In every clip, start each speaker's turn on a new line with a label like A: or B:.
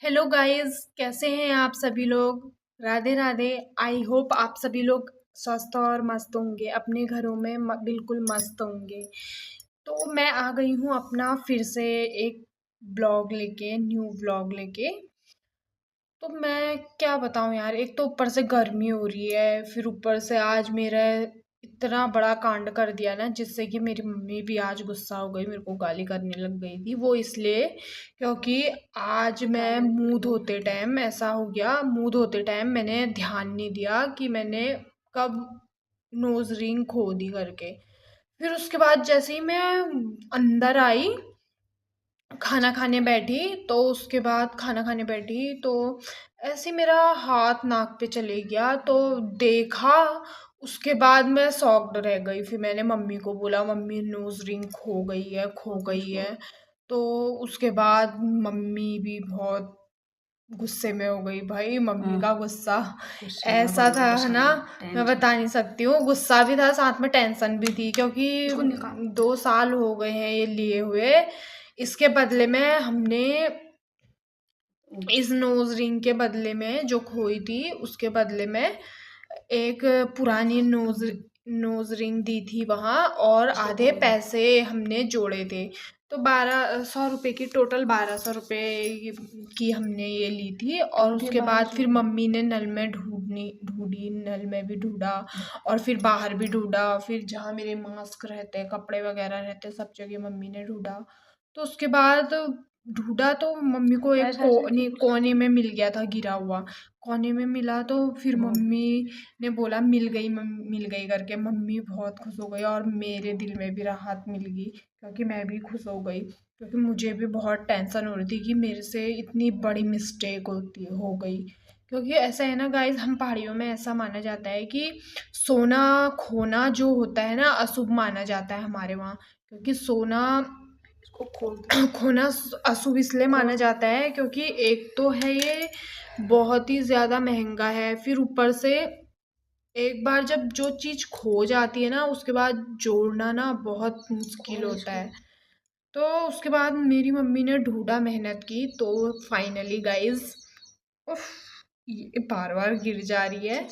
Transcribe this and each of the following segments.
A: Hello guys, कैसे हैं आप सभी लोग। राधे राधे। आई होप आप सभी लोग स्वस्थ और मस्त होंगे, अपने घरों में बिल्कुल मस्त होंगे। तो मैं आ गई हूँ अपना फिर से एक ब्लॉग लेके, न्यू ब्लॉग लेके। तो मैं क्या बताऊँ यार, एक तो ऊपर से गर्मी हो रही है, फिर ऊपर से आज मेरा इतना बड़ा कांड कर दिया ना, जिससे कि मेरी मम्मी भी आज गुस्सा हो गई, मेरे को गाली करने लग गई थी। वो इसलिए क्योंकि आज मैं मुंह धोते टाइम ऐसा हो गया, मुंह धोते टाइम मैंने ध्यान नहीं दिया कि मैंने कब नोज रिंग खो दी करके। फिर उसके बाद जैसे ही मैं अंदर आई, खाना खाने बैठी, तो उसके बाद खाना खाने बैठी तो ऐसे मेरा हाथ नाक पे चले गया, तो देखा। उसके बाद मैं शॉक्ड रह गई। फिर मैंने मम्मी को बोला, मम्मी नोज रिंग खो गई है, खो गई है। तो उसके बाद मम्मी भी बहुत गुस्से में हो गई। भाई मम्मी का गुस्सा ऐसा था ना, मैं बता नहीं सकती हूँ। गुस्सा भी था, साथ में टेंशन भी थी, क्योंकि 2 साल हो गए हैं ये लिए हुए। इसके बदले में हमने, इस नोज रिंग के बदले में जो खोई थी, उसके बदले में एक पुरानी नोज रिंग दी थी वहाँ, और आधे पैसे हमने जोड़े थे। तो 1200 रुपये की, टोटल 1200 रुपये की हमने ये ली थी। और उसके बाद फिर मम्मी ने नल में ढूंढी, नल में भी ढूंढा और फिर बाहर भी ढूंढा, फिर जहाँ मेरे मास्क रहते, कपड़े वगैरह रहते, सब जगह मम्मी ने ढूंढा। तो उसके बाद ढूंढा तो मम्मी को एक कोने में मिल गया था, गिरा हुआ कोने में मिला। तो फिर मम्मी ने बोला मिल गई करके। मम्मी बहुत खुश हो गई और मेरे दिल में भी राहत मिल गई, क्योंकि मैं भी खुश हो गई, क्योंकि मुझे भी बहुत टेंशन हो रही थी कि मेरे से इतनी बड़ी मिस्टेक हो गई। क्योंकि ऐसा है ना गाइस, हम पहाड़ियों में ऐसा माना जाता है कि सोना खोना जो होता है ना, अशुभ माना जाता है हमारे वहाँ। क्योंकि सोना खोना अशुभ इसलिए माना जाता है क्योंकि एक तो है ये बहुत ही ज़्यादा महंगा है, फिर ऊपर से एक बार जब जो चीज़ खो जाती है ना, उसके बाद जोड़ना ना बहुत मुश्किल होता है। तो उसके बाद मेरी मम्मी ने ढूंढा, मेहनत की, तो फाइनली गाइस, उफ, ये बार बार गिर जा रही है,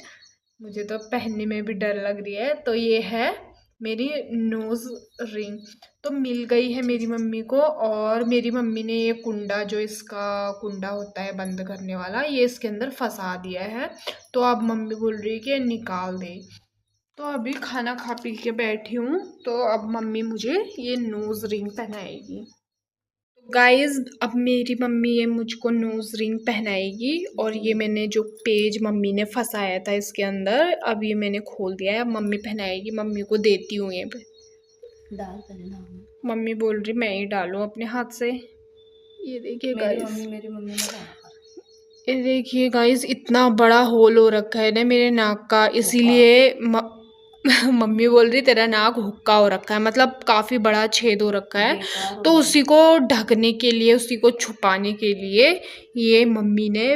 A: मुझे तो पहनने में भी डर लग रही है। तो ये है मेरी नोज रिंग, तो मिल गई है मेरी मम्मी को। और मेरी मम्मी ने ये कुंडा, जो इसका कुंडा होता है बंद करने वाला, ये इसके अंदर फंसा दिया है। तो अब मम्मी बोल रही है कि निकाल दे। तो अभी खाना खा पी के बैठी हूँ, तो अब मम्मी मुझे ये नोज रिंग पहनाएगी। गाइस, अब मेरी मम्मी ये मुझको नोज रिंग पहनाएगी, और ये मैंने जो पेज मम्मी ने फंसाया था इसके अंदर, अब ये मैंने खोल दिया है। अब मम्मी पहनाएगी, मम्मी को देती हूँ ये डाल पहना। मम्मी बोल रही मैं ही डालूं अपने हाथ से। ये देखिए गाइस, मेरी मम्मी ने ये देखिए गाइस, इतना बड़ा होल हो रखा है ना मेरे नाक का, इसीलिए मम्मी बोल रही तेरा नाक हुक्का हो रखा है, मतलब काफी बड़ा छेद हो रखा है। तो उसी को ढकने के लिए, उसी को छुपाने के लिए, ये मम्मी ने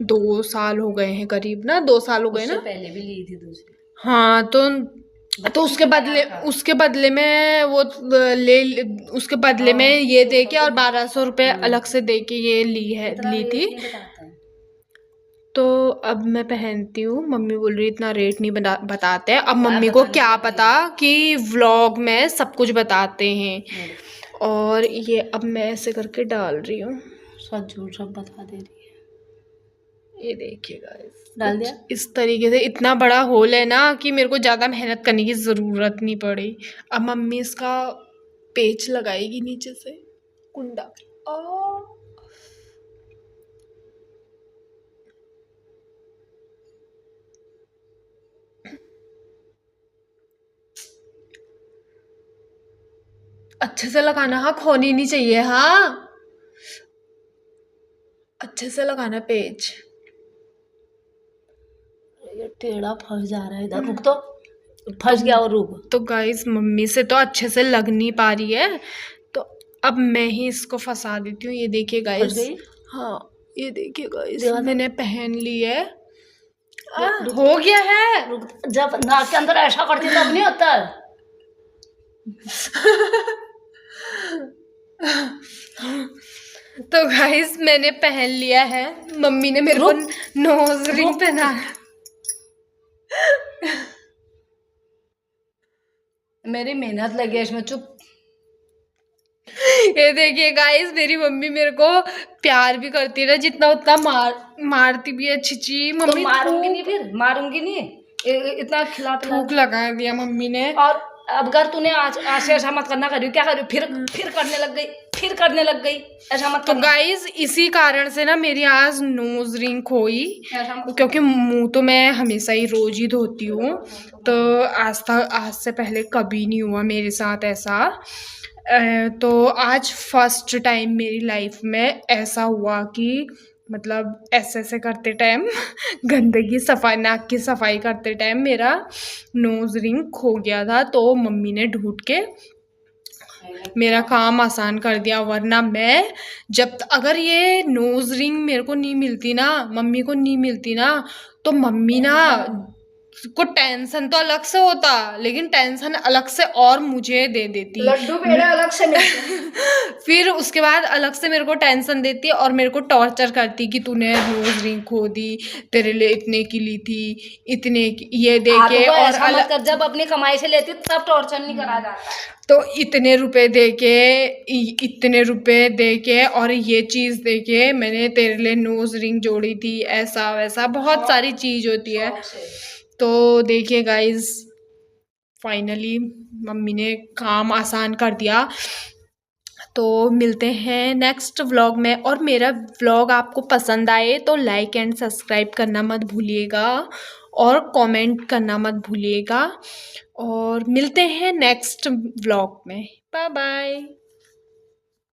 A: 2 साल हो गए हैं करीब ना, 2 साल हो गए ना, पहले भी ली थी दूसरी। हाँ, तो उसके बदले में वो उसके बदले में ये दे के और 1200 रुपये अलग से दे के ये ली थी। तो अब मैं पहनती हूँ। मम्मी बोल रही इतना रेट नहीं बताते हैं। अब मम्मी को क्या पता कि व्लॉग में सब कुछ बताते हैं। और ये अब मैं ऐसे करके डाल रही हूँ, सच झूठ सब बता दे रही है। ये देखिए गाइस, डाल दिया इस तरीके से। इतना बड़ा होल है ना कि मेरे को ज़्यादा मेहनत करने की ज़रूरत नहीं पड़ी। अब मम्मी इसका पेच लगाएगी नीचे से, कुंडा। अच्छे से लगाना, हाँ, खोनी नहीं चाहिए। हाँ, अच्छे से लगाना पेज। ये टेढ़ा फंस जा रहा है इधर, रुक तो, फंस गया और रुक। तो गाइस, मम्मी से तो अच्छे से लग नहीं पा रही है, तो अब मैं ही इसको फंसा देती हूँ। ये देखिए गाइस, हाँ, ये देखिए गाइस, मैंने पहन ली है। हो गया है। रुक, जब नाक के अंदर ऐसा करती तब नहीं होता है। तो गाइस मैंने पहन लिया है, मम्मी ने मेरे को नोज रिंग पहना।
B: मेरी मेहनत लगी है इसमें। चुप।
A: ये देखिए गाइस, मेरी मम्मी मेरे को प्यार भी करती है ना, जितना उतना मारती भी है। छी
B: तो
A: मम्मी,
B: मारूंगी नहीं, फिर मारूंगी नहीं। इतना खिला पिला
A: थूक लगा दिया मम्मी ने।
B: और अब अगर तूने आज आज से ऐसा मत करना, करियो क्या करियो, फिर करने लग गई, फिर करने लग गई। ऐसा मत
A: तो
B: करना।
A: गाइस इसी कारण से ना मेरी आज नोज रिंग खोई,
B: ऐसा मत
A: क्योंकि मुंह तो मैं हमेशा ही रोज ही धोती हूँ। तो आज से पहले कभी नहीं हुआ मेरे साथ ऐसा। तो आज फर्स्ट टाइम मेरी लाइफ में ऐसा हुआ कि मतलब ऐसे करते टाइम गंदगी सफाई, नाक की सफाई करते टाइम मेरा नोज रिंग खो गया था। तो मम्मी ने ढूंढ के मेरा काम आसान कर दिया, वरना मैं अगर ये नोज रिंग मेरे को नहीं मिलती ना, मम्मी को नहीं मिलती ना, तो मम्मी ना को टेंशन तो अलग से होता, लेकिन टेंशन अलग से और मुझे दे देती।
B: लड्डू पेड़े अलग से मिलते।
A: फिर उसके बाद अलग से मेरे को टेंशन देती और मेरे को टॉर्चर करती कि तूने नोज रिंग खो दी, तेरे लिए इतने की ली थी, इतने की, ये दे के। और
B: जब अपनी कमाई से लेती तब टॉर्चर नहीं करा जाता है।
A: तो इतने रुपए दे के और ये चीज दे के मैंने तेरे लिए नोज रिंग जोड़ी थी, ऐसा वैसा बहुत सारी चीज होती है। तो देखिए गाइस, फाइनली मम्मी ने काम आसान कर दिया। तो मिलते हैं नेक्स्ट व्लॉग में, और मेरा व्लॉग आपको पसंद आए तो लाइक एंड सब्सक्राइब करना मत भूलिएगा, और कमेंट करना मत भूलिएगा। और मिलते हैं नेक्स्ट व्लॉग में। Bye bye.